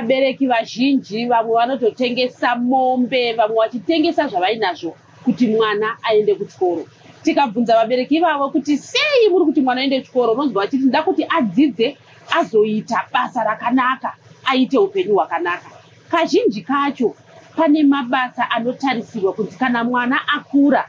vabereki vazhinji vamwe vanototengesa mombe, vamwe vachitengesa zvavainazvo kuti mwana aende kuchikoro. Tikabvunza vabereki ivavo kuti sei muri kuti mwana aende kuchikoro, unonzwa vachiti nda kuti adzidze azoita basa rakanaka, aite upenyu hwakanaka. Kazhinji kacho pane mabasa anotarisirwa kuti kana mwana akura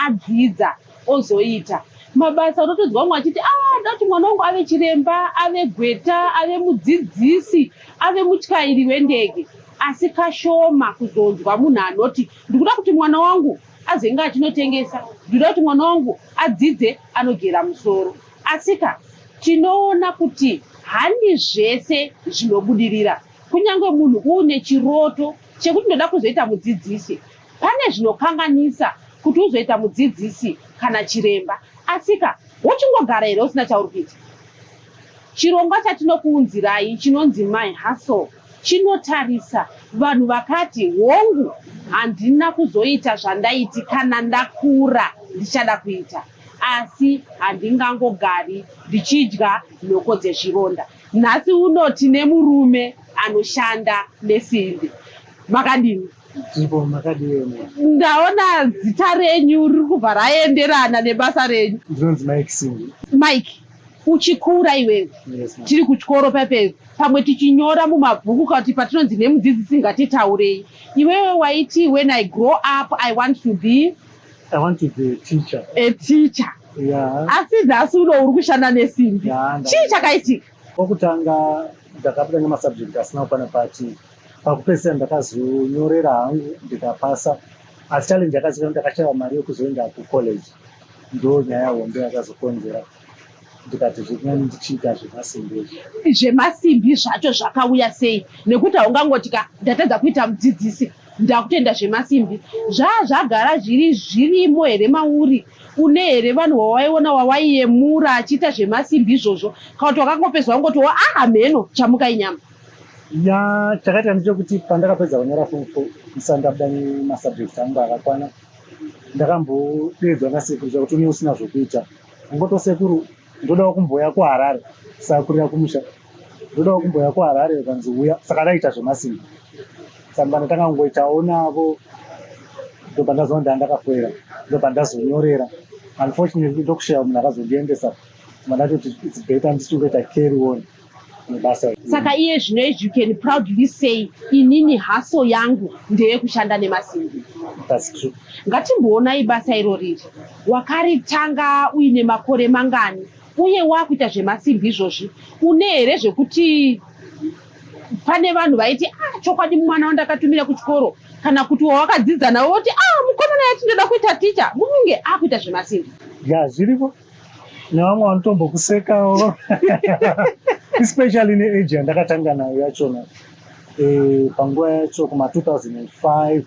adzidza ozoita mabasa unotodzi vamwe vachiti ndati mwana wangu ave chiremba, ave gweta, ave mudzidzisi, ave mutyairi wendege. Asi kashoma kuzonzwa munhu anoti ndikuda kuti mwana wangu azenge achinotengesa, ndikuda kuti mwana wangu adzidze anogera musoro. Asika tinoona kuti hani zvese zvinobudirira. Kunyange munhu une chiroto chekuti ndoda kuzoita mudzidzisi, pane zvinokanganisa kuti uzoita mudzidzisi kana chiremba. Asika wochingogara here usina chauri kuita. Chirongwa chatinokuunzirai chinonzi My Hustle chinotarisa vanhu vakati hongu handina kuzoita zvandaiti kana ndakura ndichada kuita, asi handingangogari ndichidya nhoko dzezvironda. Nhasi uno tine murume anoshanda nesimbi. Makadini? Ndaona zita renyu riri kubva raenderana nebasa renyu. Ndinonzi Mike Simbi. Mike, uchikura iwewe? Yes, ma'am. Tiri kuchikoro pepe pamwe tichinyora mumabhuku kuti patinonzi nemudzidzisi ngatitaurei. Iwewe waiti when I grow up I want to be a teacher. A teacher. Yeah. Asi nhasi uno uri kushanda nesimbi. Chii chakaitika? Kwakutanga ndakapinda nemasubject asina kukwana pati. Pakupedzisira ndakazonyorera hangu ndikapasa. Asi challenge yakasvika ndakashaya mari yekuzoenda kucollege. Ndo nyaya hombe yakazokonzera. Ndikati zvekunyanya ndichiita zvemasimbi. Zvemasimbi zvacho zvakauya sei? Nekuti haungangoti ndatadza kuita mudzidzisi ndakutenda zvemasimbi. Zvagara zvirimo here mauri? Une here vanhu wawaiona wawaiyemura achiita zvemasimbi izvozvo? Kana kuti wakangopedzwa wangoti mheno chamukai nyama? Ya, chakaita ndechekuti pandakapedza kunyora form 4 ndisandabuda nemasubject angu akakwana, ndakambodedzwa nasekuru kuti une usina zvokuita. Ngotosekuru ndodawo kumboya kuHarare, sakurira kumusha. Ndodawo kumboya kuHarare kanzi uya, saka ndaita zvemasimbi. Saka ndatanga kungoitawo navo, ndobva ndazoona ndakafoira, ndobva ndazonyorera. Unfortunately ndokushaya munhu akazondiendesa. Mandatoti it's better ndichitoita carry on. Saka iye zvinezvi you can proudly say inini haso yangu ndeye kushanda nemasimbi. That's true. Ngatimboonai basa iro riri. Wakaritanga uine makore mangani uye wakuita zvemasimbi izvozvi. Une here zvekuti pane vanhu vaiti chokwadi mwana wandakatumira kuchikoro kana kuti wawakadzidza nawo woti mukomana yati ndoda kuita ticha munenge akuita zvemasimbi? Ya, zviripo. Nevamwe vanotombokusekawo. Especially neage yandakatanga nayo yachona. Panguva yacho kuma 2005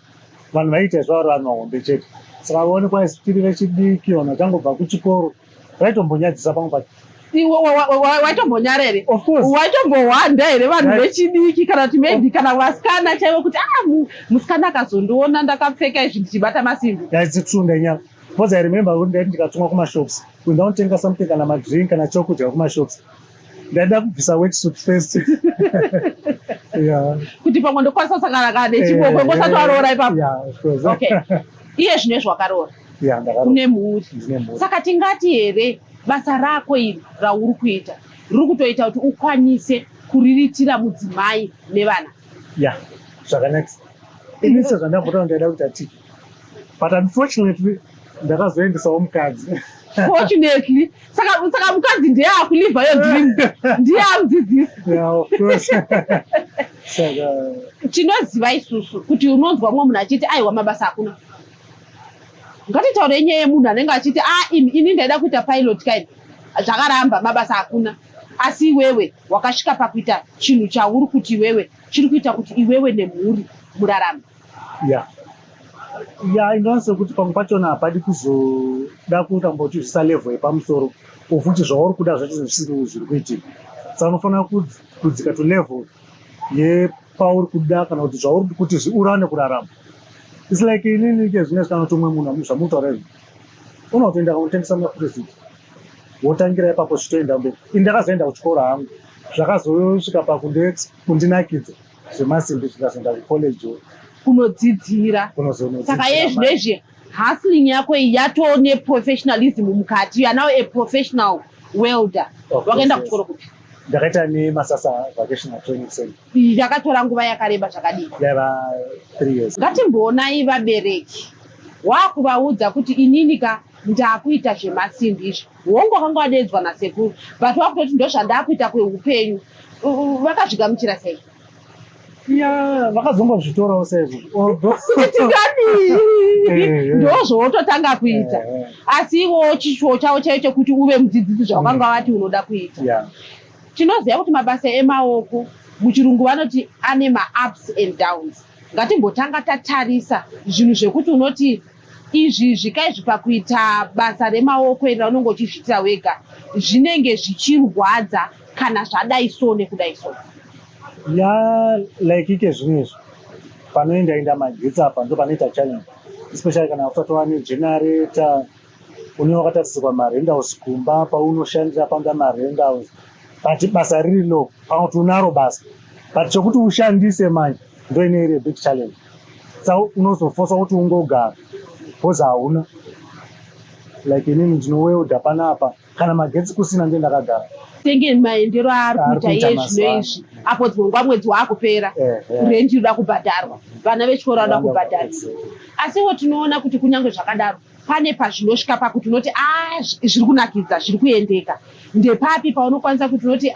vanhu vaita zvavo vanhu vahombe chete. Saka vaonekwa tiri vechidiki vanhu vachangobva kuchikoro vaitombonyadzisa pamwe pacho. Waitombonyara here? Of course. Waitombohwanda here vanhu vechidiki kana kuti maybe kana vasikana chaivo kuti musikana akazondiona ndakapfeka izvi ndichibata masimbi? That's true ndanyama. Because I remember when I ndikatumwa kumashops, when ndatenga something kana madrink kana chokudya kumashops, ndaida kubvisa wetsuit first. Yeah. Kuti pamwe ndokwanisa kusangana kana nechiboko ngosati waroora ipapo? Yeah, of course. Okay. Iye zvinezvi wakaroora? Yeah, ndakaroora. Une mhuri. Ndine mhuri. Saka tingati here basa rako iri rauri kuita riri kutoita kuti ukwanise kuriritira mudzimai nevana? Yeah, zvakanaka. Inini zvandambotanga ndaida kuita ticha. But unfortunately ndakazoendesawo mukadzi. Fortunately, saka mukadzi ndiye akuliva yo dream, ndiye amudzidzisi. Yeah, of course. Tinoziva isusu kuti unonzwa mumwe munhu achiti aiwa mabasa hakuna. Ngatitaure nyaya yemunhu anenge achiti ini ndaida kuita pilot kind, zvakaramba mabasa hakuna. Asi iwewe wakasvika pakuita chinhu chauri kuti iwewe chiri kuita kuti iwewe nemhuri murarama. Yeah. Ya, inowanze kuti pamwe pachona hapadi kuzoda kutamboti zvisa level yepamusoro ofuti zvauri kuda zvacho zviri kuitika. Saka unofanira kudzika to level yepauri kuda kana kuti zvauri kuti urane kurarama. It's like inini ke zvine kana tomwe munhu zvamutaura izvi. Unotoenda kunotengesa mapureziti. Wotangira ipapo zvitoenda mberi. Ndakazoenda kuchikoro hangu. Zvakazosvika pakundinakidza. zvemasimbi zvikazoenda kucollege kunodzidzira. kunozonodzidzira Saka yezvinezvi hustling yako iyi yatoo neprofessionalism mukati. You are now a professional welder. Wakaenda kuchikoro kuti? Ndakaita nemasasa vocational training center. Yakatora nguva yakareba zvakadini? Yava 3 years. Ngatimboonai vabereki wakuvaudza kuti ininika ndakuita zvemasimbi izvi, hongu wakanga wadedzwa nasekuru, but wakutoti ndo zvandakuita kweupenyu, vakazvigamuchira sei? Vakazongozvitorawo saizvo. Ndozvoototanga kuita, asi iwowo chicho chavo chaicho chekuti uve mudzidzisi zvawakanga wati unoda kuita. Tinoziva kuti mabasa emaoko muchirungu vanoti ane ma-ups and downs. Ngatimbotanga tatarisa zvinhu zvekuti unoti izvi zvikaizvi pakuita basa remaoko iri raunenge uchizviitira wega zvinenge zvichirwadza kana zvadai so nekudai so. Like ike zvinezvi panoenda magetsi apa ndo panoita challenge, especially kana usati wane generator, une wakatarisirwa marenthouse kumba paunoshandira panga marenthouse, but basa riri lo pamwe kuti unaro basa, but chokuti ushandise manje ndo ine big challenge. Saka unozofosa kuti ungogara because hauna, like inini ndinowelda panapa kana magetsi kusina ndiye ndakagara. Tenge maendero ari kuita yezvino izvi apo dzingwa mwedzi wakupera renji inoda kubhadharwa, vana vechikoro vanoda kubhadhariswa. Asiwo tinoona kuti kunyange zvakadaro pane pazvinosvika pakuti unoti zviri kunakidza, zviri kuendeka. Ndepapi paunokwanisa kuti unoti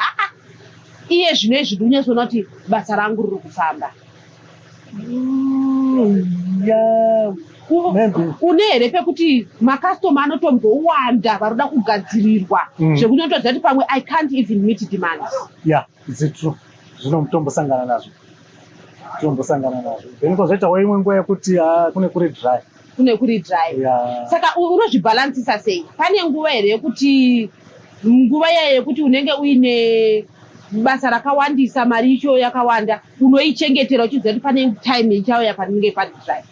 iye zvino izvi ndinyazoona kuti basa rangu riri kufamba. Une here pekuti makastoma anotombowanda varoda kugadzirirwa zvekuti unotoziva kuti pamwe I can't even meet demands. It's true. Zvinotombosangana nazvo. Then kozoitawo imwe nguva yekuti kune kuri dry. Saka unozvibhalansisa sei? Pane nguva here yekuti nguva iya yekuti unenge uine basa rakawandisa, mari icho yakawanda, unoichengetera uchiziva kuti pane time ichauya panenge pari dry.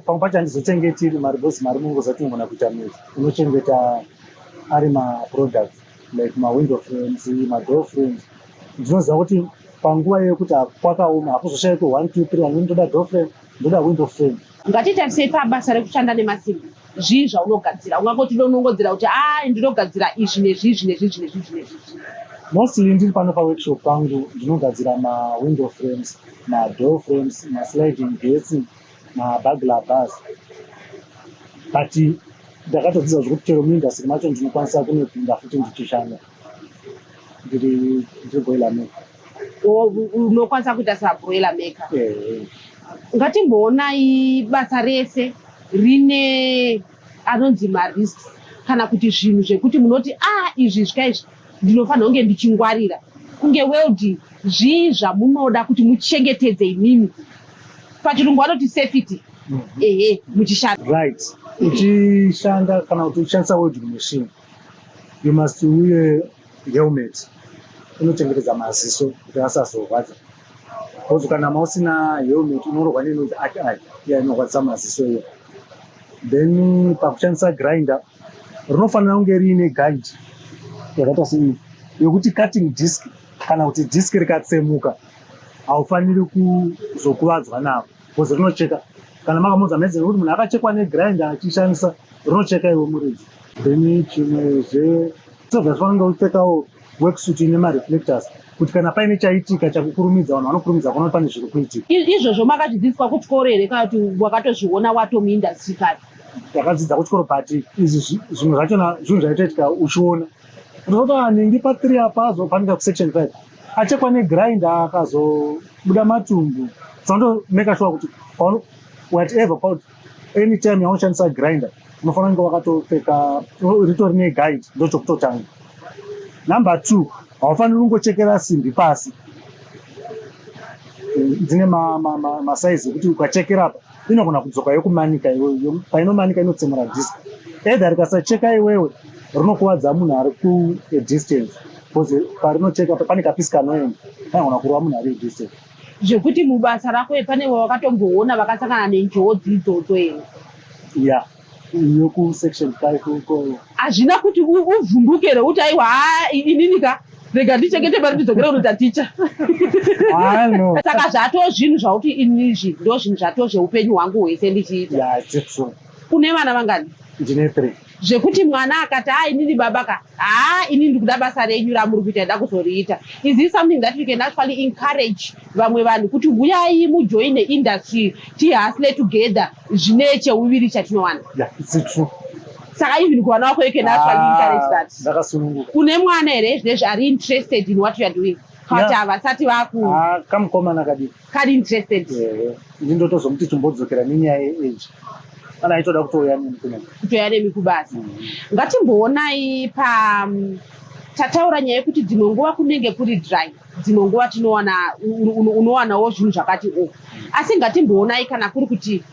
Pamwe pacho handizochengetiri mari because mari mungozati unogona kuita mwedzi. Unochengeta ari maproducts like mawindow frames, madoor frames. Ndinoziva kuti panguva yekuti kwakaoma hakuzoshayikwe 1 2 3 amweni ndoda door frame, ndoda window frame. Ngatitarisei pabasa rekushanda nemasimbi, zvii zvaunogadzira? Ungangoti unongodzira kuti ndinogadzira izvi nezvi. Mostly ndiri pano paworkshop pangu ndinogadzira mawindow frames, madoor frames, masliding gates, mabugler bars. But ndakatodzidza zvekuti chero muindastry macho ndinokwanisa kunopinda futi ndichishanda ndiri boiler maker. Unokwanisa kuita sabroiler maker. Ngatimboonai basa rese rine anonzi marisks kana kuti zvinhu zvekuti munoti izvi zvikaizvi ndinofanira kunge ndichingwarira. Kunge welding zvii zvamunoda kuti muchengetedze imimi. Pachirungu vanoti safety. Muchishanda. Right. Uchishanda kana kuti uchishandisa welding machine, you must wear helmet inochengetedza maziso kuti asazorwadza. Because kana mausina helmet unorogwa neinonzi inorwadzisa maziso iyo. Then pakushandisa grinder rinofanira kunge riine guide yakaita sei yokuti cutting disc kana kuti disc rikatsemuka haufaniri kuzokuvadzwa navo because rinocheka. Kana makamudza medzero kuti munhu akachekwa negrinder achishandisa rinocheka iwe muridzi. Then chimwezve zvinofanira kupfekawo worksuit ine mareflectors kuti kana paine chaitika chakukurumidza vanhu vanokurumidza kuona pane zviri kuitika. Izvozvo makazvidzidziswa kuchikoro here kana kuti wakatozviona watomuindastry kare? Ndakadzidza kuchikoro pati izvi zvimwe zvachona zvinhu zvaitoitika uchiona. Unozoti ndingi pa3 apa azofanika kusection 5 achekwa negrinder akazobuda matumbu. Make sure kuti whatever anytime yaunoshandisa grinder unofanira kunge wakatopfeka ritori neguide ndochokutotanga. Number 2, haufaniri kungochekera simbi pasi. Dzine masaizi ekuti ukachekera apa inogona kudzoka yokumanika iwewe, painomanika inotsemura disc. Either rikasacheka iwewe rinokuvadza munhu ari kudistance because parinocheka pane kapisi kanoenda anogona kurova munhu ari distance. Zvekuti mubasa rako pane wakatomboona vakasangana nenjodzi idzodzo here? Yoku section 5 uko. Hazvina kuti uvhundukere kuti aiwa ininika rega ndichengete mari ndidzokera kunotaticha. No. Saka zvatoo zvinhu zvauti inizvi ndo zvinhu zvatoo zveupenyu hwangu hwese ndichiita. Yeah, it's true. Une vana vangani? Ndine 3. Zvekuti mwana akati inini babaka inini ndikuda basa renyu ramuri kuita nda kuzoriita. Is this something that we can actually encourage vamwe vanhu kuti uyai mujoin industry tihustle together zvine cheuviri chatinowana? Yeah, it's true. Saka even kuvana wako you can actually encourage that. Ndakasununguka. Une mwana here zvinezvi ari interested in what you are doing? Kuti havasati vaku kamukomana kadii kari interested. Ndindotozomuti chimbodzokera nenyaya yeage. Kana aitoda kutouya nemi kunenge. Kutoya nemi kubasa. Ngatimboonai tataura nyaya yekuti dzimwe nguva kunenge kuri dry, dzimwe nguva unowanawo zvinhu zvakati asi ngatimboonai kana kuri kuti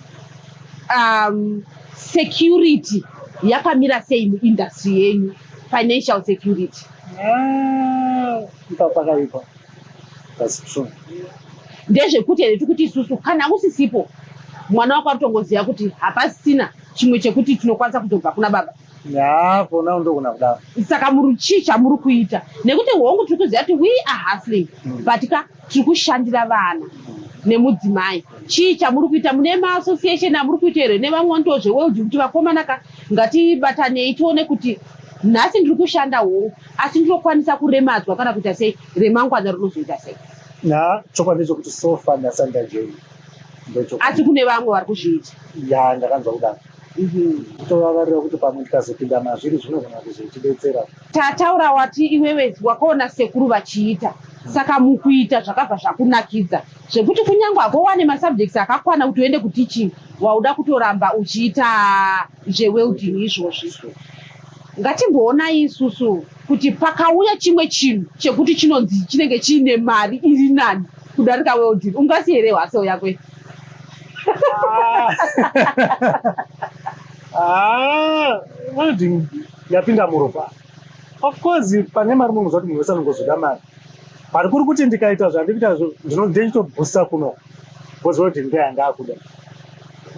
security yakamira sei muindustry yenyu, financial security. Pakaipa. That's true. Ndezvekuti here tikuti isusu kana usisipo mwana wako atongoziva kuti hapasina chimwe chekuti tinokwanisa kutobva kuna baba. Kona ndokuna kudaro. Saka muri chii chamuri kuita? Nekuti hongu tiri kuziva kuti we are hustling but tiri kushandira vana nemudzimai. Chii chamuri kuita? Mune maassociation amuri kuita here nevamwe ndozveworld kuti vakomana ngatibatanei tione kuti nhasi ndiri kushanda hongu asi ndinokwanisa kuremadzwa kana kuita sei, remangwana rinozoita sei. Chokwadi ndechekuti so far ndasanda jeni. Asi kune vamwe vari kuzviita. Ndakanzwa kudaro. Tovavarira kuti pamwe tikazopinda mazviri zvinogona kuzotidetsera. Tataura wati iwewe wakaona sekuru vachiita, saka mukuita zvakabva zvakunakidza zvekuti kunyange agowane masubjects akakwana kuti uende kuteaching wauda kutoramba uchiita zvewelding izvozvi. Ngatimboona isusu kuti pakauya chimwe chinhu chekuti chinonzi chinenge chiine mari iri nani kudarika welding, ungasi here hwaseo yakwe? Welding yapinda muropa. Of course pane mari munhu zoti munhu wese anongozoda mari. Pari kuri kuti ndikaita zvandikuita ndinotobhusa kuno. Because welding ndeyanga akuda.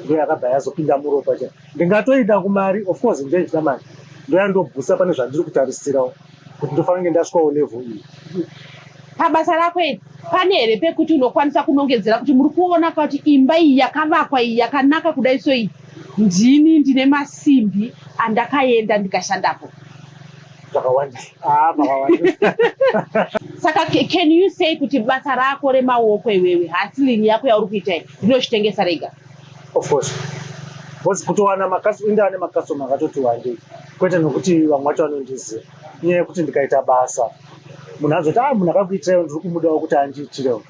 Ndo yakabva yazopinda muropa cha. Ndingatoida kumari, of course ndechida mari. Ndo yandobhusa pane zvandiri kutarisirawo kuti ndofanira ndasvikawo level iyi. Pabasa rako pane here pekuti unokwanisa kunongedzera kuti muri kuona kuti imba iyi yakavakwa iyi yakanaka kudai so iyi ndini ndine masimbi andakaenda ndikashandapo? Zvakawanda. Saka can you say kuti basa rako remaoko iwewe hustling yako yauri kuita rinozvitengesa rega? Of course. Because kutowana inda ane makasitoma akatoti wandei kwete nokuti vamwe vacho vanondiziva. Nyaya yekuti ndikaita basa munhu azoti munhu akakuitirawo ndiri kumudawo kuti andiitirewo,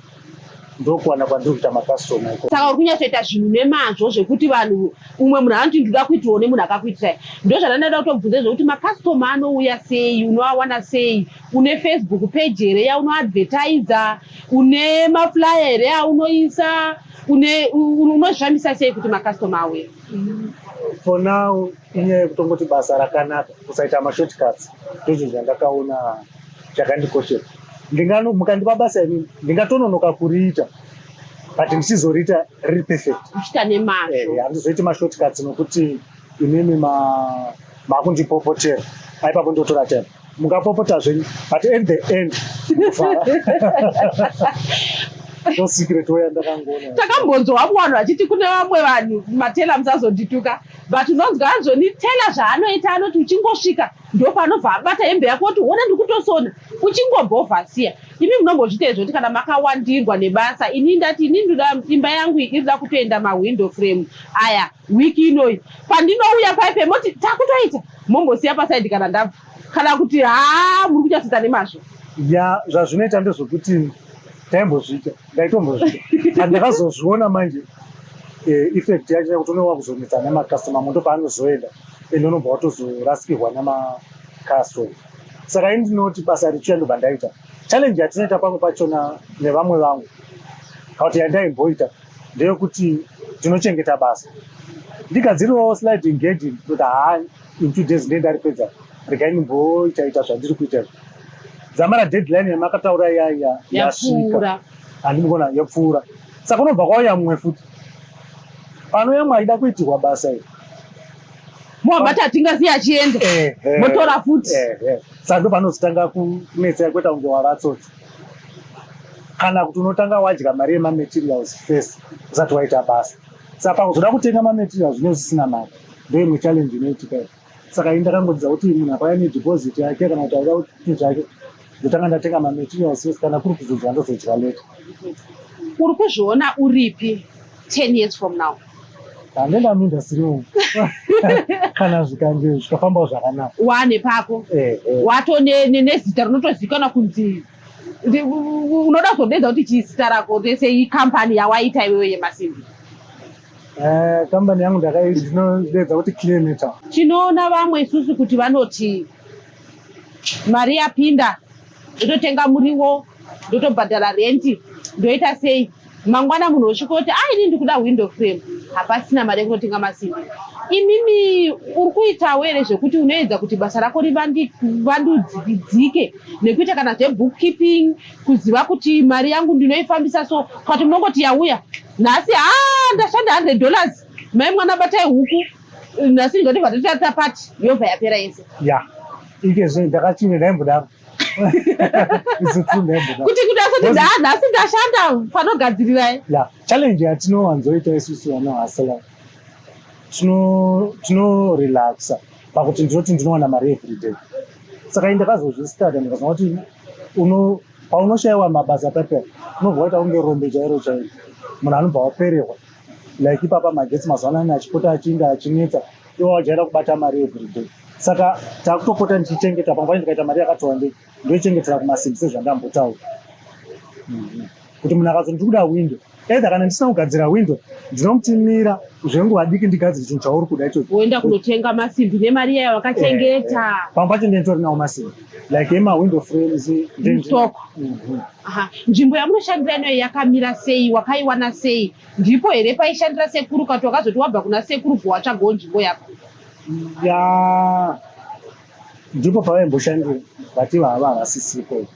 ndokuwana kwandiri kuita makasitoma. Saka uri kunyatsoita zvinhu nemazvo zvekuti vanhu umwe munhu anoti ndinoda kuitirawo nemunhu akakuitirai. Ndo zvandanoda kutobvunza zvekuti makasitoma anouya sei, unoawana sei? Une Facebook page here yaunoadvertiser? Une maflyer here yaunoisa? Unozvifambisa sei kuti makasitoma auye? For now inyaya yekutongoti basa rakanaka kusaita mashortcuts ndozvo zvandakaona zvakandikoshera. Mukandipa basa inini ndingatononoka kuriita but ndichizoriita riri perfect. Uchita nemazvo. Handizoiti mashortcuts nokuti inini makundipopotera. Aipapo ndotora time. Mungapopota zvenyu but at the end no secret way ndakangoona. Takambonzwa vanhu vachiti kune vamwe vanhu matela musazondituka but unonzwa anzonitela zvaanoita anoti uchingosvika ndopanobva abata hembe yako kuti ona ndiri kutosona uchingobhovha siya. Imi munombozviita izvoti kana makawandirwa nebasa ini ndati ini ndoda imba yangu irida kutoenda mawindow frame aya wiki inoyi pandinouya paipe moti takutoita mombosiya pasaidi kana ndabva kana kuti muri kuchasita nemazvo. Zvazvinoita ndezvokuti taimbozviita ndaitombozviita andakazozviona manje effect yacho yekuti unowa kuzonetsa nemakastoma muntu paanozoenda ende unobva watozorasikirwa nemakastoma. Saka ini ndinoti basa richiya ndobva ndaita. Challenge yatinoita pamwe pachona nevamwe vangu kuti yandaimboita ndeyekuti tinochengeta basa ndigadziriwawo sliding gate kuti in 2 days ndendaripedza regai ndimboitaita zvandiri kuita. Dzamara deadline yamakataura yaya yasvika handinogona yapfuura. Saka unobva kwauya mumwe futi panouya mwe aida kuitirwa basa iri mwabati hatingasiyi achienda motora futi. Saka ndo panozotanga kunetsa kweta kunge waratsotsi kana kuti unotanga wadya mari yemamaterials first usati waita basa. Saka pakuzoda kutenga mamaterials zvinenge zvisina mari ndo imwe challenge inoitika. Saka ndakangodzidza kuti munhu akauya nedeposit yake kana kuti auda kuti zvake ndotanga ndatenga mamaterials first kana kuri kuzodya ndozodya leta. Uri kuzviona uripi 10 years from now? Handenda muindastry umu kana zvikange zvikafambawo zvakanaka. Wane pako wato nezita rinotozikanwa kunzi unoda kuzodedza kuti chizita rako sei kambani yawaita iwewe yemasimbi? Kambani yangu ndinodedza kuti Kilometer. Tinoona vamwe isusu kuti vanoti mari yapinda ndototenga muriwo ndotobhadhara renti ndoita sei, mangwana munhu wosvikoti ini ndikuda window frame hapasina mari yekunotenga masimbi. Imimi uri kuitawo here zvekuti unoedza kuti basa rako rivandudzike nekuita kana zvebookkeeping, kuziva kuti mari yangu ndinoifambisa so kwati munongoti yauya nhasi ndashanda $100 mai mwana batai huku nhasi ndingoti bvatotata pati yobva yapera yese. Ikezve ndakachinge ndaimbodaro kuti asati nhasi ndashanda panogadzirirai. Challenge yatinowanzoita isusu vana hasela tinorelaxa pakuti ndinoti ndinowana mari everyday. Saka ndakazozvistarta ndikazona kuti paunoshayiwa mabasa pepe unobva waita kunge rombe chairo chairo, munhu anobva wapererwa like ipapa magetsi mazuva anaya achipota achinge achinetsa iwo wajaira kubata mari everyday. Saka takutopota ndichichengeta pangwa ndikaita mari yakati wandei ndoichengetera kumasimbi sezvandambotaura kuti munhu akazoti ndikuda window either kana ndisina kugadzira window ndinomutimira zvenguva diki ndigadzire chinhu chauri kuda ichocho woenda kunotenga masimbi nemari yayo wakachengeta. pamwe pacho nditorinawo masimbi like ema-window frames stock. Nzvimbo yamunoshandira inoyo yakamira sei, wakaiwana sei? Ndipo here paishandira sekuru kati wakazoti wabva kuna sekuru bvawatsvagawo nzvimbo yako? Ndipo pavaimboshandira vati vava havasisipo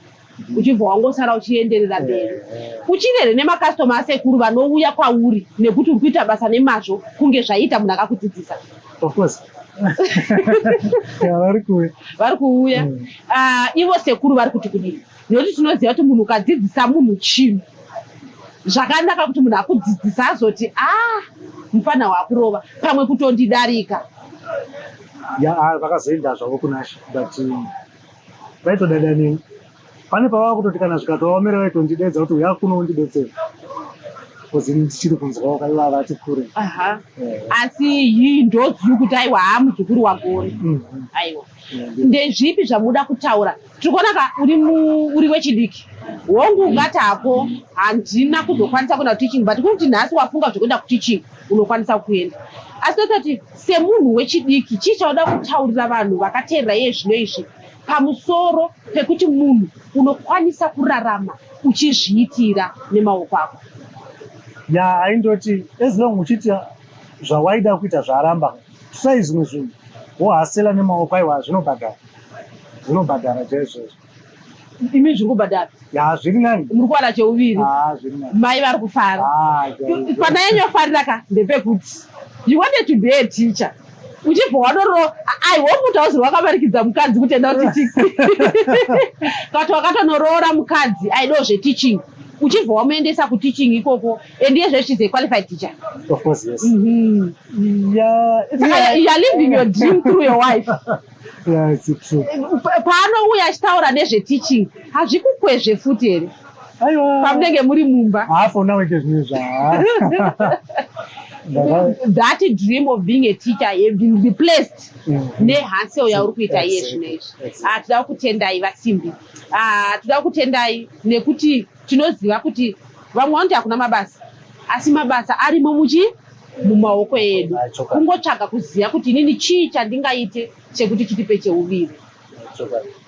uchibva wangosara uchienderera mberi uchirere nemakastoma asekuru vanouya kwauri nekuti uri kuita basa nemazvo kunge zvaita munhu akakudzidzisa. Of course. Vari kuuya ivo sekuru vari kuti kudii? Nekuti tinoziva kuti munhu ukadzidzisa munhu chinhu zvakanaka kuti munhu akudzidzisa azoti mufana wakurova pamwe kutondidarika. Vakazoenda zvavo kunasha but vaitodada neni pane pavava kutoti kana zvikatovaomera vaitondidedza kuti uya kuno undidetsera kozi ndichiri kunzwawo kaiva vati kure. Asi yii ndozivi kuti aiwa muzukuru wagori. Aiwa ndezvipi zvamuda kutaura? Tiri kuona uri wechidiki wongu ungati hapo handina kuzokwanisa kuenda kuteaching but kuti nhasi wafunga zvekuenda kuteaching unokwanisa kuenda. Asi tototi semunhu wechidiki chii chauda kutaurira vanhu vakateerera iye zvino izvi pamusoro pekuti munhu unokwanisa kurarama uchizviitira nemaoko ako? Aindoti as long uchiti zvawaida kuita zvaramba sai zvimwe zvinhu wohasela nemaoko aiwa zvinobhadhara chaizvozvo. Imi zviri kubhadhara? Zviri nani. Muri kuwana cheuviri? Zviri nani. Mai vari kufara? Pana yenyu yofarira ka ndepekuti you wanted to be a teacher uchibva wadoro aiwomutauzirwa wakamarikidza mukadzi kuti enda kuteaching kati wakatonoroora mukadzi aidawo zveteaching uchibva wamuendesa kuteaching ikoko and iye she's a qualified teacher. Of course, yes. You are living your dream through your wife. It's true. Paanouya achitaura nezveteaching hazvikukwezve futi here pamunenge muri mumba? Hafona weke zvinezva. That dream of being a teacher have been replaced nehasel yauri kuita iye zvino izvi. Tinoda kutendai vasimbi, tinoda kutendai nekuti tinoziva kuti vamwe vanoti hakuna mabasa asi mabasa arimo mumaoko edu. Kungotsvaga kuziva kuti inini chii chandingaite chekuti chitipe cheuviri.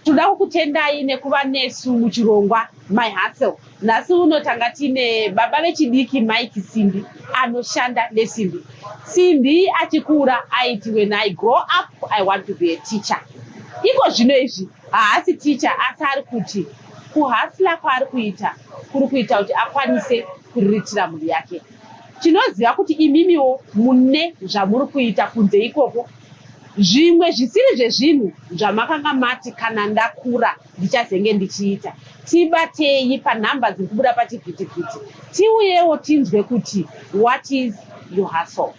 Tinoda kukutendai nekuva nesu muchirongwa My Hustle. Nhasi unotanga tine baba vechidiki Mike Simbi anoshanda nesimbi. Simbi achikura aiti when I grow up I want to be a teacher. Iko zvino izvi haasi teacher asi ari kuti kuhasila kwaari kuita kuri kuita kuti akwanise kuriritira mhuri yake. Tinoziva kuti imimiwo mune zvamuri kuita kunze ikoko zvimwe zvisiri zvezvinhu zvamakanga mati kana ndakura ndichazenge ndichiita. Tibatei panhamba dziri kubuda pachivhitivhiti, tiuyewo tinzwe kuti what is your hustle.